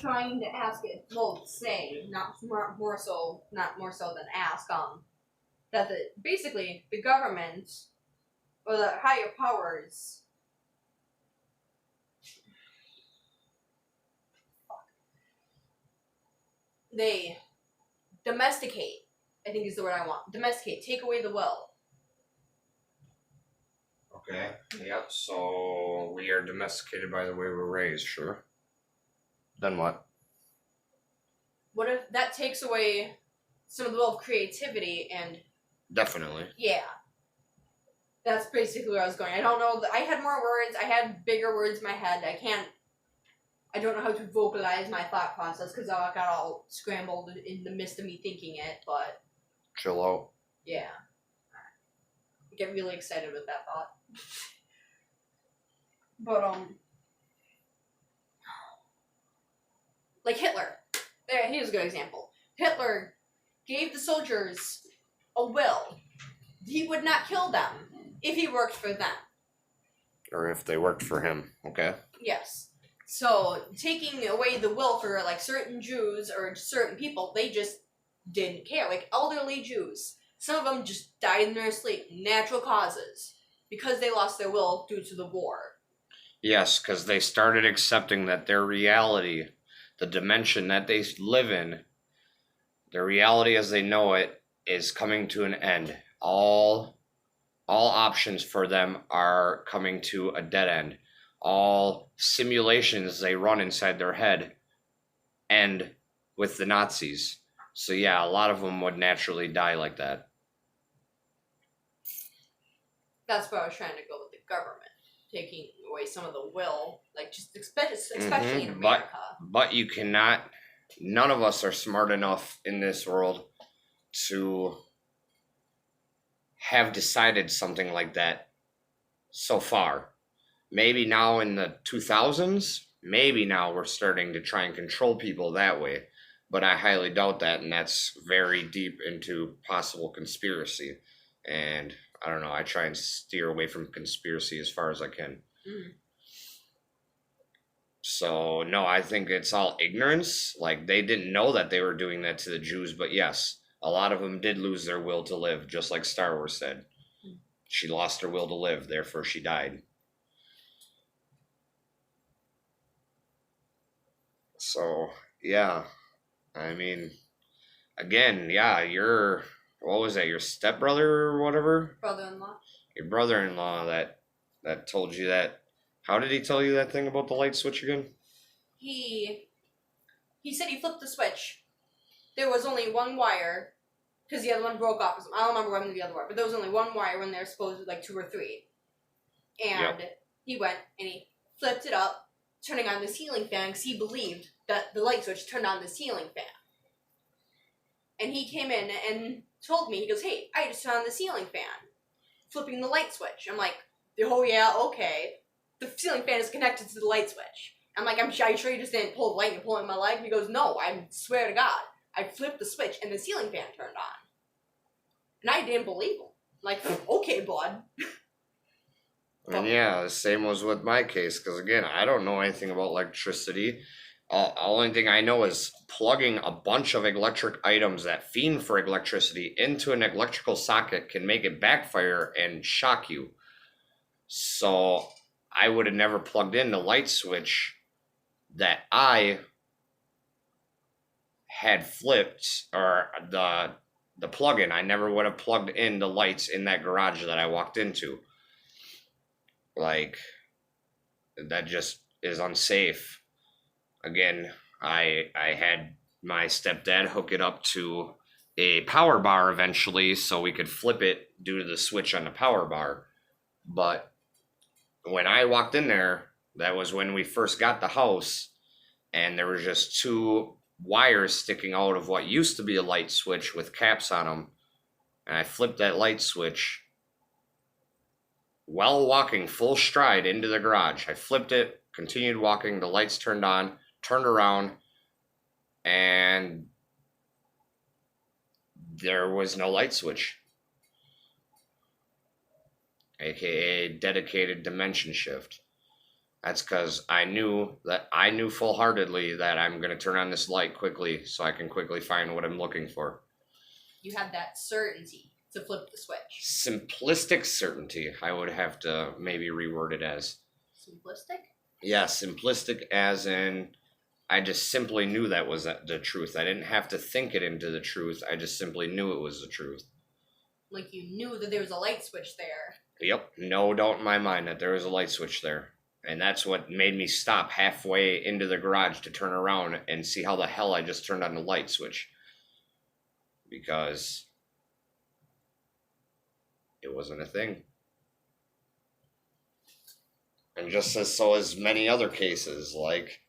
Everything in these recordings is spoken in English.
trying to ask it. Well, say not more so than ask. That basically the government or the higher powers. They domesticate. I think is the word I want. Domesticate. Take away the will. Okay. Yep. So we are domesticated by the way we're raised. Sure. Then what? What if that takes away some of the will of creativity and... Definitely. Yeah. That's basically where I was going. I don't know. I had more words. I had bigger words in my head. I don't know how to vocalize my thought process because I got all scrambled in the midst of me thinking it, but... Chill out. Yeah. I get really excited with that thought. But, like Hitler. There, here's a good example. Hitler gave the soldiers a will. He would not kill them if he worked for them. Or if they worked for him. Okay. Yes. So, taking away the will for, like, certain Jews or certain people, they just didn't care. Like, elderly Jews. Some of them just died in their sleep. Natural causes. Because they lost their will due to the war. Yes, because they started accepting that their reality, the dimension that they live in, their reality as they know it, is coming to an end. All options for them are coming to a dead end. All simulations they run inside their head end with the Nazis. So yeah, a lot of them would naturally die like that. That's where I was trying to go with the government. Taking away some of the will, like just especially in America. But you cannot, none of us are smart enough in this world to have decided something like that so far. Maybe now in the 2000s, maybe now we're starting to try and control people that way. But I highly doubt that, and that's very deep into possible conspiracy. And I don't know, I try and steer away from conspiracy as far as I can. Mm. So, no, I think it's all ignorance. Like, they didn't know that they were doing that to the Jews, but yes, a lot of them did lose their will to live, just like Star Wars said. She lost her will to live, therefore she died. So, yeah, I mean, again, yeah, what was that, your stepbrother or whatever? Brother-in-law. Your brother-in-law that told you that. How did he tell you that thing about the light switch again? He said he flipped the switch. There was only one wire, because the other one broke off. I don't remember when the other wire, but there was only one wire when there was supposed to be like 2 or 3. And He went and he flipped it up, turning on the ceiling fan, because he believed that the light switch turned on the ceiling fan. And he came in and told me, he goes, "Hey, I just turned on the ceiling fan, flipping the light switch." I'm like, "Oh yeah, okay. The ceiling fan is connected to the light switch." I'm like, "Are you sure you just didn't pull the light and pull it in my leg?" And he goes, "No, I swear to God, I flipped the switch and the ceiling fan turned on." And I didn't believe him. I'm like, "Okay, bud." And yeah, the same was with my case, because again, I don't know anything about electricity. Only thing I know is plugging a bunch of electric items that fiend for electricity into an electrical socket can make it backfire and shock you. So I would have never plugged in the light switch that I had flipped, or the plug-in. I never would have plugged in the lights in that garage that I walked into. Like, that just is unsafe. Again, I had my stepdad hook it up to a power bar eventually so we could flip it due to the switch on the power bar. But when I walked in there, that was when we first got the house, and there were just 2 wires sticking out of what used to be a light switch with caps on them. And I flipped that light switch while walking full stride into the garage. I flipped it, continued walking, the lights turned on, turned around, and there was no light switch. AKA dedicated dimension shift. That's because I knew full-heartedly that I'm going to turn on this light quickly so I can quickly find what I'm looking for. You had that certainty to flip the switch. Simplistic certainty, I would have to maybe reword it as. Simplistic? Yeah, simplistic as in I just simply knew that was the truth. I didn't have to think it into the truth. I just simply knew it was the truth. Like you knew that there was a light switch there. Yep, no doubt in my mind that there was a light switch there. And that's what made me stop halfway into the garage to turn around and see how the hell I just turned on the light switch. Because it wasn't a thing. And just as many other cases, like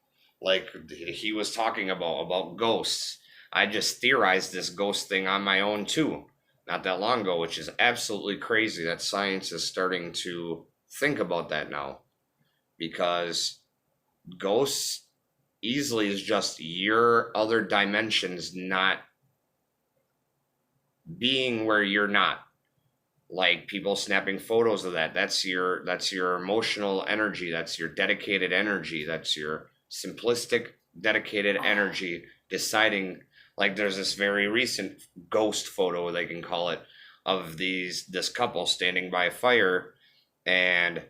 he was talking about ghosts. I just theorized this ghost thing on my own too, not that long ago, which is absolutely crazy that science is starting to think about that now. Because ghosts easily is just your other dimensions not being where you're not. Like people snapping photos of that. That's your emotional energy. That's your dedicated energy. That's your simplistic, dedicated energy deciding. Like there's this very recent ghost photo, they can call it, of this couple standing by a fire, and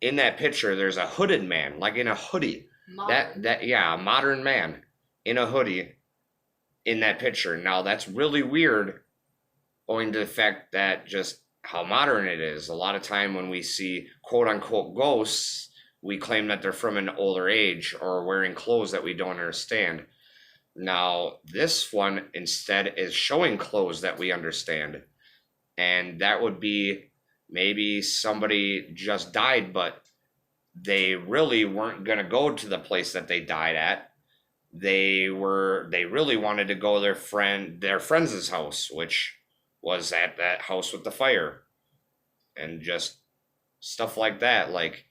in that picture there's a hooded man, like in a hoodie. Modern. A modern man in a hoodie in that picture. Now that's really weird, owing to the fact that just how modern it is. A lot of time when we see quote unquote ghosts, we claim that they're from an older age or wearing clothes that we don't understand. Now this one instead is showing clothes that we understand, and that would be maybe somebody just died, but they really weren't going to go to the place that they died at. They really wanted to go to their friend's house, which was at that house with the fire, and just stuff like that. Like,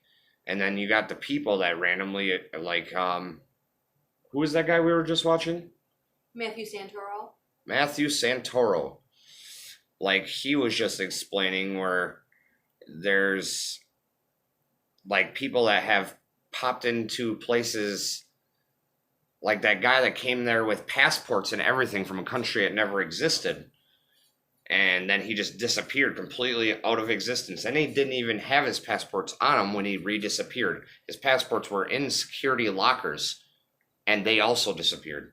and then you got the people that randomly, like, who was that guy we were just watching? Matthew Santoro. Matthew Santoro. Like, he was just explaining where there's like people that have popped into places, like that guy that came there with passports and everything from a country that never existed, and then he just disappeared completely out of existence, and he didn't even have his passports on him when he redisappeared. His passports were in security lockers, and they also disappeared,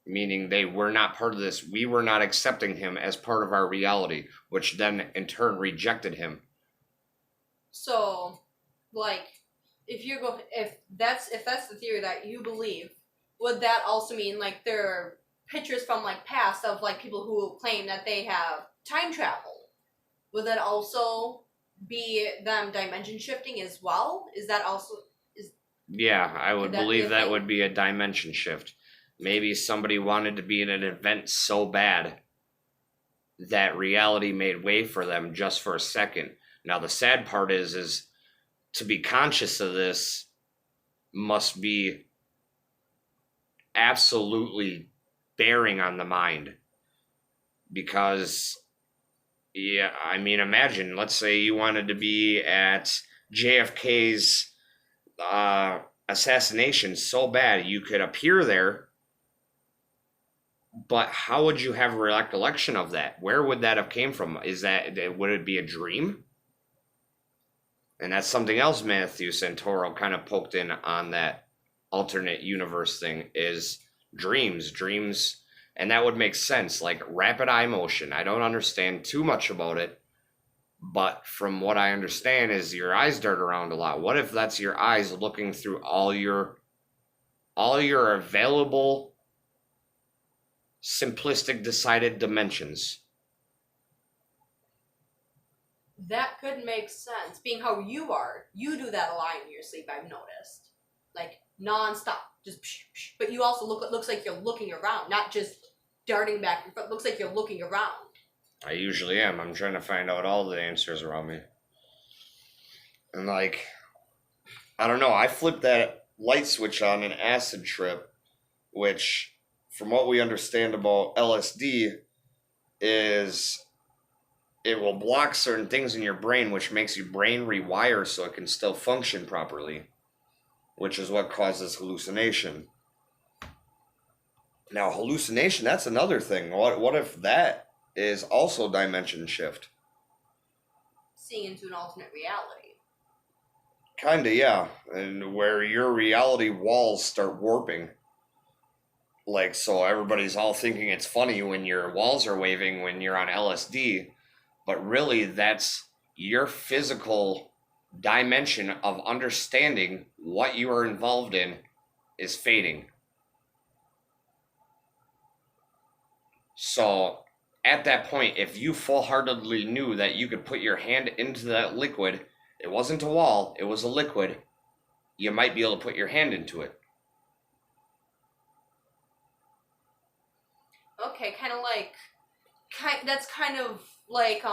meaning they were not part of this. We were not accepting him as part of our reality, which then in turn rejected him. So, like, if that's the theory that you believe, would that also mean like there are pictures from like past of like people who claim that they have time traveled? Would that also be them dimension shifting as well? Is that also Yeah, I would believe that thing? would be a dimension shift. Maybe somebody wanted to be in an event so bad that reality made way for them just for a second. Now the sad part is to be conscious of this must be absolutely bearing on the mind. Because, yeah, I mean, imagine, let's say you wanted to be at JFK's assassination so bad you could appear there, but how would you have a recollection of that? Where would that have came from? Would it be a dream? And that's something else Matthew Santoro kind of poked in on, that alternate universe thing, is dreams. And that would make sense, like rapid eye motion. I don't understand too much about it, but from what I understand is your eyes dart around a lot. What if that's your eyes looking through all your available simplistic decided dimensions? That could make sense, being how you are. You do that a lot in your sleep, I've noticed. Like, non-stop. Just psh, psh. But you also looks like you're looking around, not just darting back and forth. Looks like you're looking around. I usually am. I'm trying to find out all the answers around me. And like, I don't know, I flipped that light switch on an acid trip, which, from what we understand about LSD, is it will block certain things in your brain, which makes your brain rewire so it can still function properly, which is what causes hallucination. Now, hallucination, that's another thing. What if that is also dimension shift? Seeing into an alternate reality. Kinda, yeah. And where your reality walls start warping. Like, so everybody's all thinking it's funny when your walls are waving when you're on LSD, but really that's your physical dimension of understanding what you are involved in is fading. So at that point, if you full-heartedly knew that you could put your hand into that liquid, it wasn't a wall, it was a liquid, you might be able to put your hand into it. Okay, that's kind of like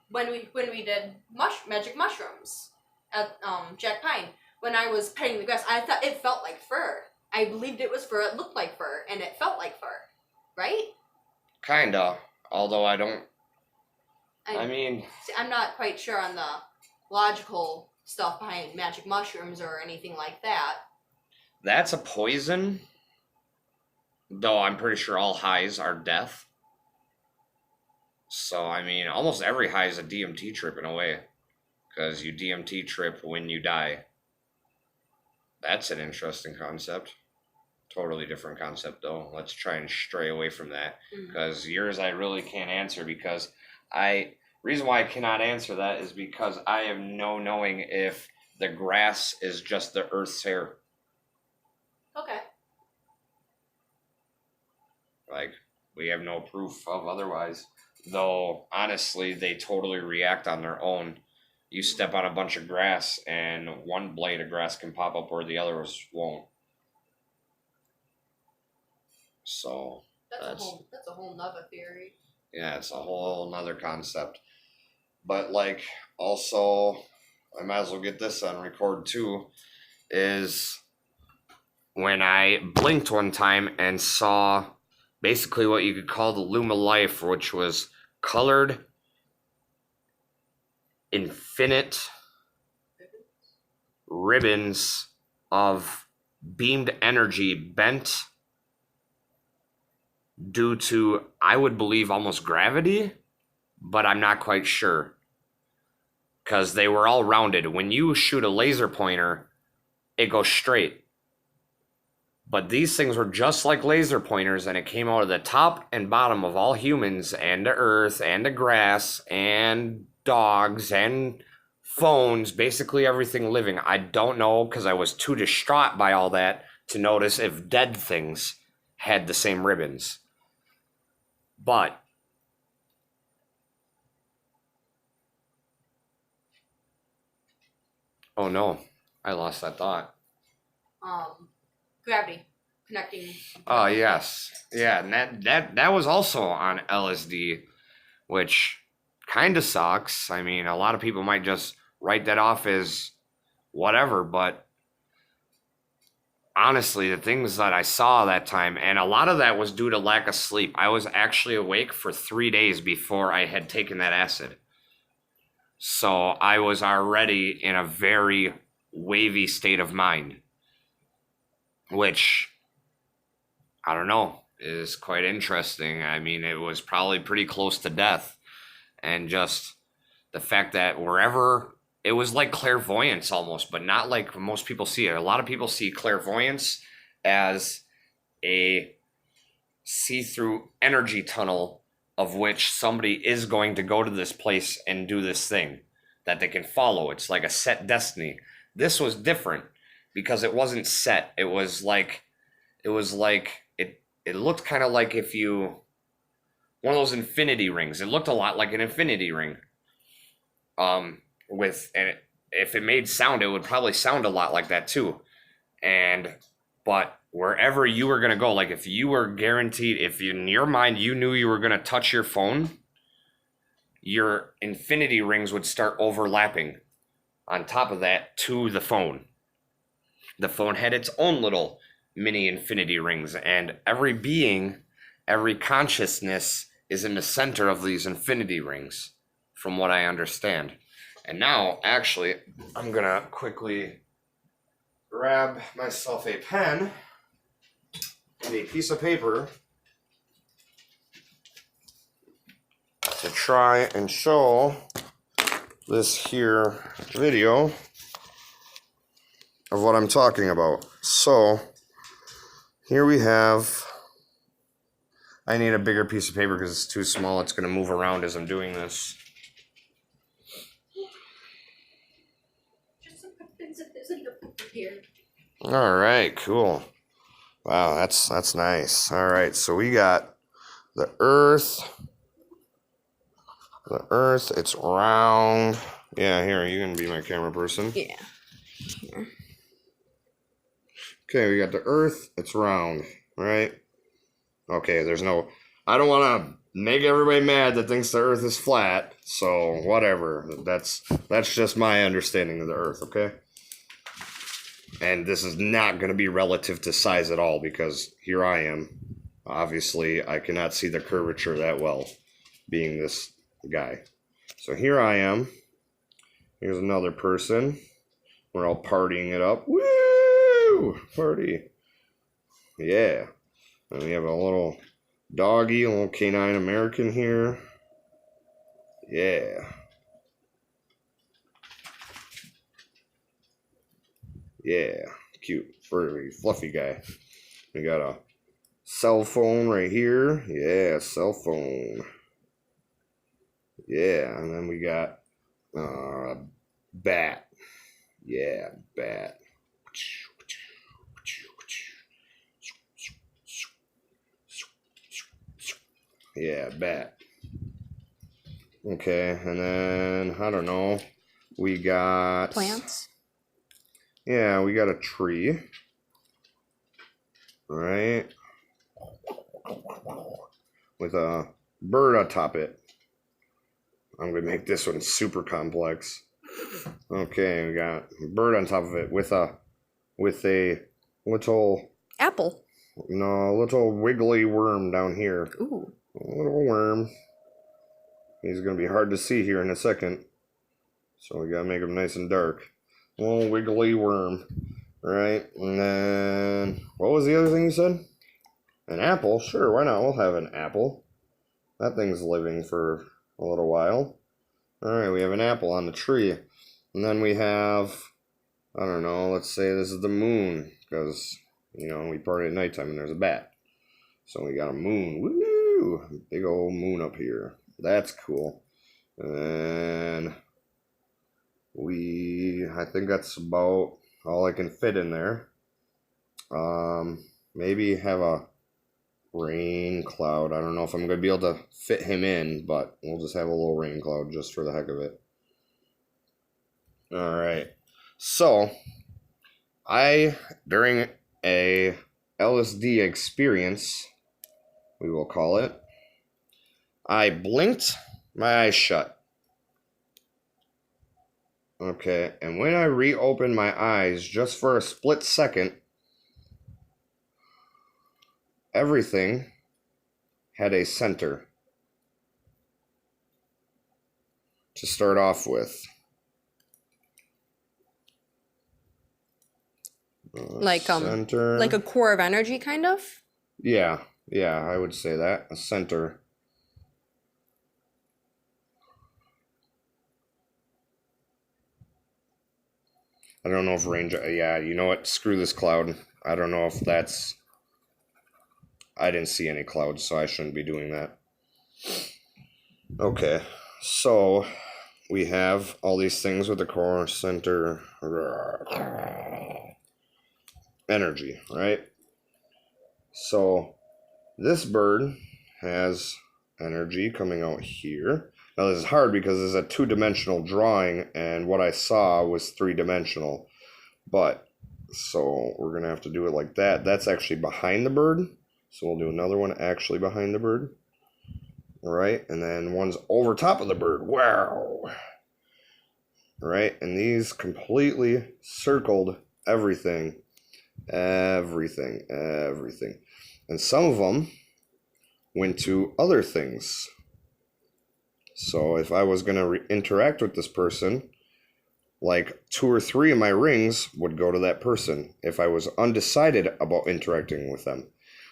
when we did magic mushrooms at Jack Pine. When I was petting the grass, I thought it felt like fur. I believed it was fur. It looked like fur, and it felt like fur, right? Kinda, although I mean, see, I'm not quite sure on the logical stuff behind magic mushrooms or anything like that. that's a poison. Though I'm pretty sure all highs are death. So, I mean, almost every high is a DMT trip in a way. Because you DMT trip when you die. That's an interesting concept. Totally different concept, though. Let's try and stray away from that. Because yours I really can't answer because reason why I cannot answer that is because I have no knowing if the grass is just the earth's hair. Okay. Like, we have no proof of otherwise. Though, honestly, they totally react on their own. You step on a bunch of grass, and one blade of grass can pop up where the others won't. So, that's a whole nother theory. Yeah, it's a whole nother concept. But, like, also, I might as well get this on record, too, is when I blinked one time and saw basically what you could call the Luma Life, which was colored, infinite ribbons of beamed energy bent due to, I would believe, almost gravity, but I'm not quite sure. Because they were all rounded. When you shoot a laser pointer, it goes straight. But these things were just like laser pointers, and it came out of the top and bottom of all humans, and the earth, and the grass, and dogs, and phones, basically everything living. I don't know, because I was too distraught by all that to notice if dead things had the same ribbons. But oh no, I lost that thought. Gravity connecting. Oh yes, yeah, and that was also on LSD, which kind of sucks. I mean, a lot of people might just write that off as whatever, but honestly, the things that I saw that time, and a lot of that was due to lack of sleep. I was actually awake for 3 days before I had taken that acid. So I was already in a very wavy state of mind, which, I don't know, is quite interesting. I mean, it was probably pretty close to death. And just the fact that wherever, it was like clairvoyance almost, but not like most people see it. A lot of people see clairvoyance as a see-through energy tunnel of which somebody is going to go to this place and do this thing that they can follow. It's like a set destiny. This was different because it wasn't set. It looked kind of like if you, one of those infinity rings. It looked a lot like an infinity ring. And if it made sound, it would probably sound a lot like that too. But wherever you were going to go, like if you were guaranteed, if in your mind you knew you were going to touch your phone, your infinity rings would start overlapping on top of that to the phone. The phone had its own little mini infinity rings, and every being, every consciousness is in the center of these infinity rings from what I understand. And now, actually, I'm gonna quickly grab myself a pen and a piece of paper to try and show this here video of what I'm talking about. So, here we have, I need a bigger piece of paper because it's too small. It's going to move around as I'm doing this. Just some there's like a here. All right, cool. Wow, that's nice. All right, so we got the Earth. The Earth, it's round. Yeah, here, you can be my camera person. Yeah. Okay, we got the Earth, it's round, right? Okay, there's no... I don't want to make everybody mad that thinks the Earth is flat, so whatever. That's just my understanding of the Earth, okay? And this is not going to be relative to size at all, because here I am. Obviously, I cannot see the curvature that well, being this guy. So here I am. Here's another person. We're all partying it up. Woo! Party. Yeah. And we have a little doggy, a little canine American here. Yeah. Yeah. Cute, furry, fluffy guy. We got a cell phone right here. Yeah, cell phone. Yeah, and then we got bat. Yeah, bat. Yeah, bat. Okay, and then, I don't know, we got... Plants. Yeah, we got a tree. Right? With a bird atop it. I'm going to make this one super complex. Okay, we got a bird on top of it with a little... Apple. No, a little wiggly worm down here. Ooh. A little worm. He's going to be hard to see here in a second. So we got to make him nice and dark. A little wiggly worm. Right? And then... What was the other thing you said? An apple? Sure, why not? We'll have an apple. That thing's living for a little while. Alright, we have an apple on the tree. And then we have... I don't know, let's say this is the moon. Because, you know, we party at nighttime and there's a bat. So we got a moon. Woo! Big old moon up here. That's cool. And I think that's about all I can fit in there. Maybe have a rain cloud. I don't know if I'm going to be able to fit him in, but we'll just have a little rain cloud just for the heck of it. Alright. So, during a LSD experience, we will call it, I blinked my eyes shut. Okay, and when I reopened my eyes just for a split second, everything had a center to start off with. Center. Like a core of energy, kind of? Yeah, I would say that. A center. I don't know if range... Yeah, you know what? Screw this cloud. I don't know if that's... I didn't see any clouds, so I shouldn't be doing that. Okay, so we have all these things with the core, center, energy, right? So this bird has energy coming out here. Now this is hard because it's a two-dimensional drawing, and what I saw was three-dimensional. But, so we're going to have to do it like that. That's actually behind the bird. So we'll do another one actually behind the bird. Alright, and then one's over top of the bird. Wow! Alright, and these completely circled everything. Everything. And some of them went to other things. So if I was going to interact with this person, like 2 or 3 of my rings would go to that person if I was undecided about interacting with them.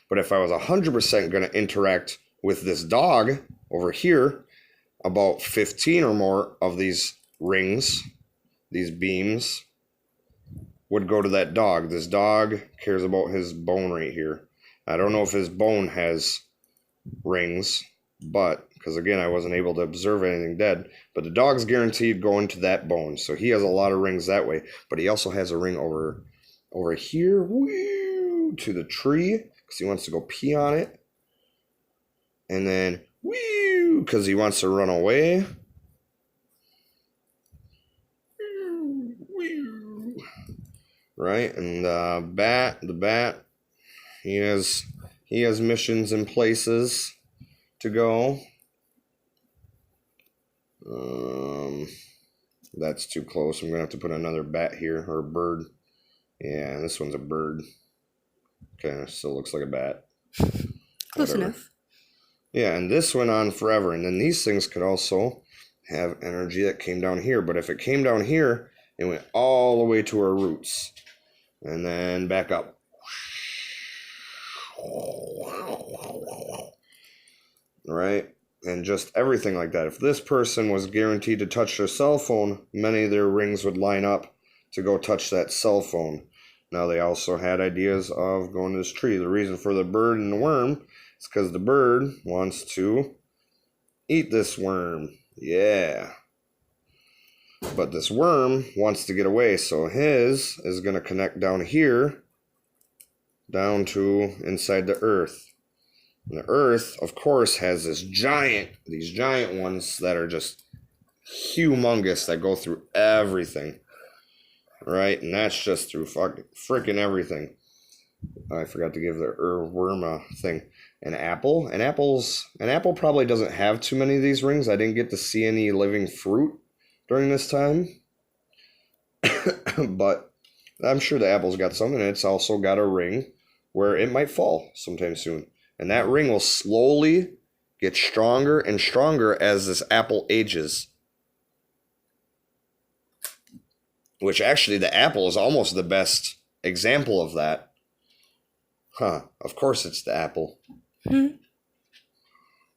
But if I was 100% going to interact with this dog over here, about 15 or more of these rings, these beams, would go to that dog. This dog cares about his bone right here. I don't know if his bone has rings, but because again I wasn't able to observe anything dead, but the dog's guaranteed going to that bone, so he has a lot of rings that way. But he also has a ring over here, woo, to the tree because he wants to go pee on it, and then woo, because he wants to run away. Right, and the bat, he has missions and places to go. That's too close. I'm gonna have to put another bat here, or a bird. Yeah, this one's a bird. Okay, still looks like a bat. Close Whatever. enough. Yeah, and this went on forever. And then these things could also have energy that came down here. But if it came down here, it went all the way to our roots. And then back up. Right? And just everything like that. If this person was guaranteed to touch their cell phone, many of their rings would line up to go touch that cell phone. Now they also had ideas of going to this tree. The reason for the bird and the worm is because the bird wants to eat this worm. Yeah. But this worm wants to get away, so his is going to connect down here, down to inside the earth. And the earth, of course, has these giant ones that are just humongous that go through everything. Right? And that's just through freaking everything. I forgot to give the worm a thing. An apple probably doesn't have too many of these rings. I didn't get to see any living fruit during this time. But I'm sure the apple's got some, and it's also got a ring where it might fall sometime soon. And that ring will slowly get stronger and stronger as this apple ages. Which actually the apple is almost the best example of that. Of course it's the apple.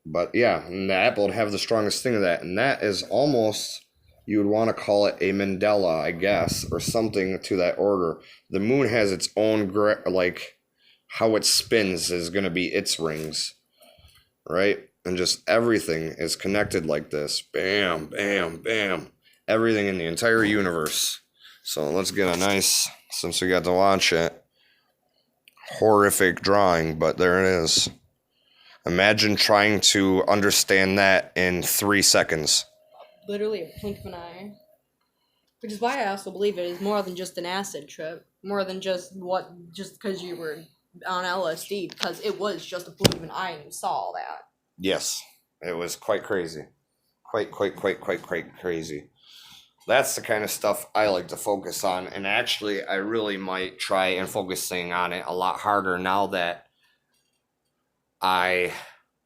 But yeah, and the apple would have the strongest thing of that. And that is almost, you would want to call it a mandala, I guess, or something to that order. The moon has its own, like, how it spins is going to be its rings, right? And just everything is connected like this. Bam, bam, bam. Everything in the entire universe. So let's get a nice, since we got to watch it, horrific drawing, but there it is. Imagine trying to understand that in 3 seconds. Literally a blink of an eye. Which is why I also believe it is more than just an acid trip. More than just because you were on LSD, because it was just a blink of an eye and you saw all that. Yes, it was quite crazy. Quite crazy. That's the kind of stuff I like to focus on, and actually I really might try and focusing on it a lot harder now that I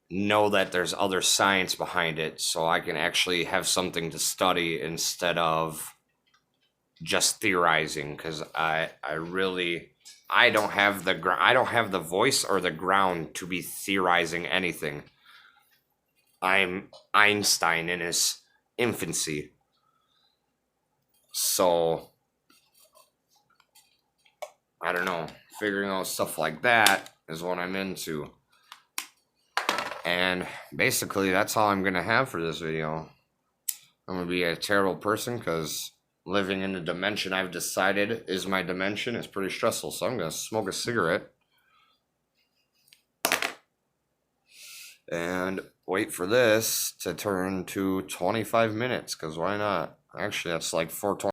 know that there's other science behind it, so I can actually have something to study instead of just theorizing, because I don't have the voice or the ground to be theorizing anything. I'm Einstein in his infancy. So, I don't know, figuring out stuff like that is what I'm into. And basically, that's all I'm going to have for this video. I'm going to be a terrible person because living in the dimension I've decided is my dimension is pretty stressful. So I'm going to smoke a cigarette and wait for this to turn to 25 minutes, because why not? Actually, that's like 4:20.